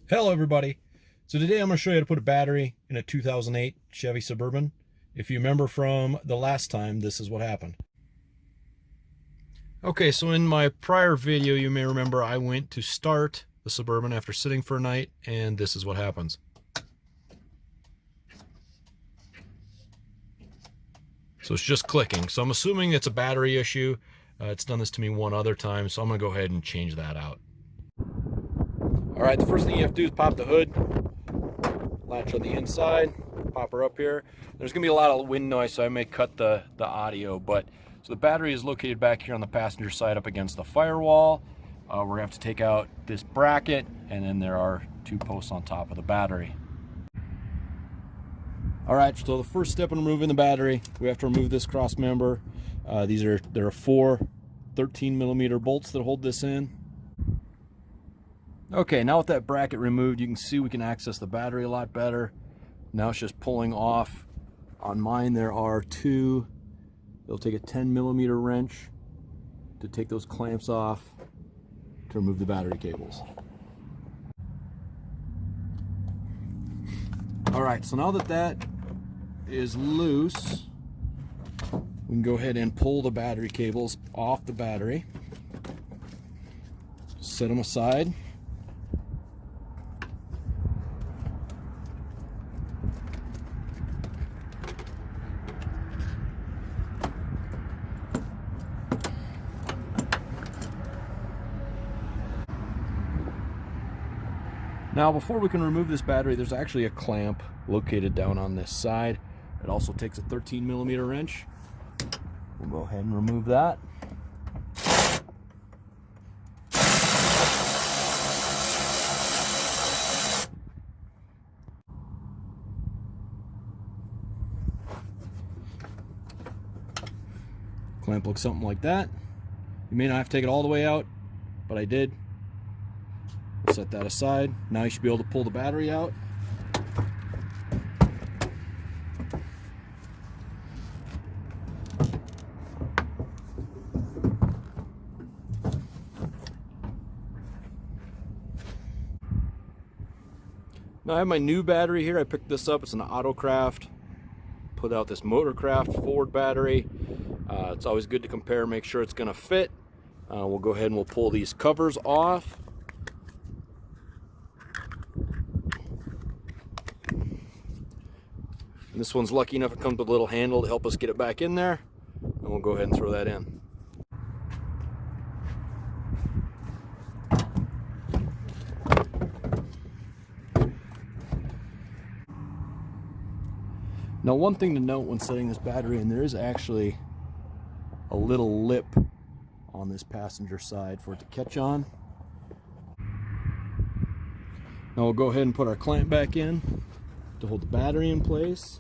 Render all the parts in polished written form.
Hello everybody. So today I'm going to show you how to put a battery in a 2008 Chevy Suburban. If you remember from the last time, this is what happened. Okay, so in my prior video you may remember I went to start the Suburban after sitting for a night, and this is what happens. So it's just clicking. So I'm assuming it's a battery issue. It's done this to me one other time, so I'm going to go ahead and change that out. Alright, the first thing you have to do is pop the hood, latch on the inside, pop her up here. There's going to be a lot of wind noise, so I may cut the audio, but so the battery is located back here on the passenger side up against the firewall. We're going to have to take out this bracket, and then there are two posts on top of the battery. Alright, so the first step in removing the battery, we have to remove this cross member. There are four 13mm bolts that hold this in. Okay, now with that bracket removed, you can see we can access the battery a lot better. Now it's just pulling off. On mine there are two. It'll take a 10mm wrench to take those clamps off to remove the battery cables. Alright, so now that that is loose, we can go ahead and pull the battery cables off the battery. Set them aside. Now, before we can remove this battery, there's actually a clamp located down on this side. It also takes a 13mm wrench. We'll go ahead and remove that. Clamp looks something like that. You may not have to take it all the way out, but I did. Set that aside. Now you should be able to pull the battery out. Now I have my new battery here. I picked this up. It's an Autocraft. Put out this Motorcraft Ford battery. It's always good to compare, make sure it's going to fit. We'll go ahead and we'll pull these covers off. And this one's lucky enough it comes with a little handle to help us get it back in there, and we'll go ahead and throw that in. Now, one thing to note when setting this battery in, there is actually a little lip on this passenger side for it to catch on. Now we'll go ahead and put our clamp back in to hold the battery in place.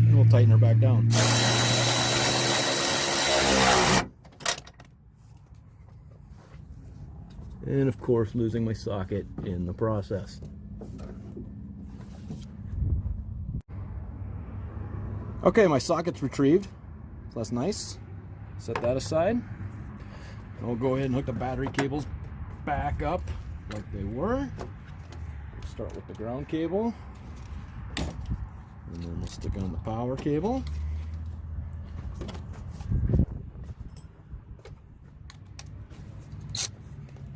And we'll tighten her back down. And of course, losing my socket in the process. Okay, my socket's retrieved, so that's nice. Set that aside. And we'll go ahead and hook the battery cables back up like they were. We'll start with the ground cable, and then we'll stick on the power cable.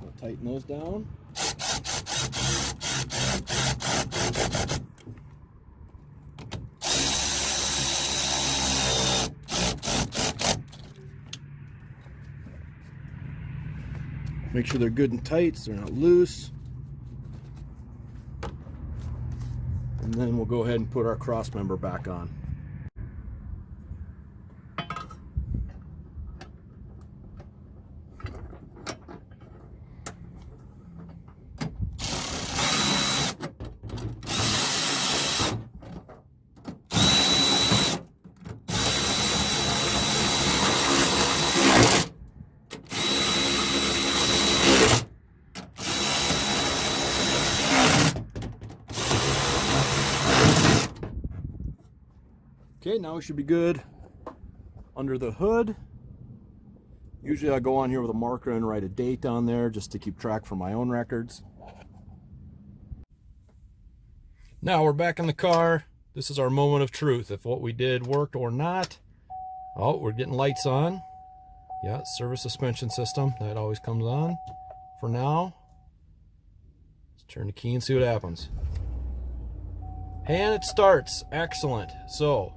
We'll tighten those down. Make sure they're good and tight so they're not loose. And then we'll go ahead and put our cross member back on. Okay, now we should be good under the hood. Usually I go on here with a marker and write a date on there just to keep track for my own records. Now we're back in the car. This is our moment of truth, if what we did worked or not. Oh, we're getting lights on. Yeah, service suspension system. That always comes on. For now, let's turn the key and see what happens. And it starts. Excellent. So,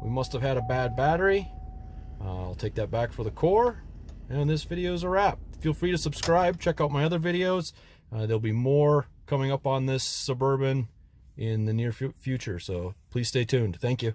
we must have had a bad battery. I'll take that back for the core. And this video is a wrap. Feel free to subscribe. Check out my other videos. There'll be more coming up on this Suburban in the near future. So, please stay tuned. Thank you.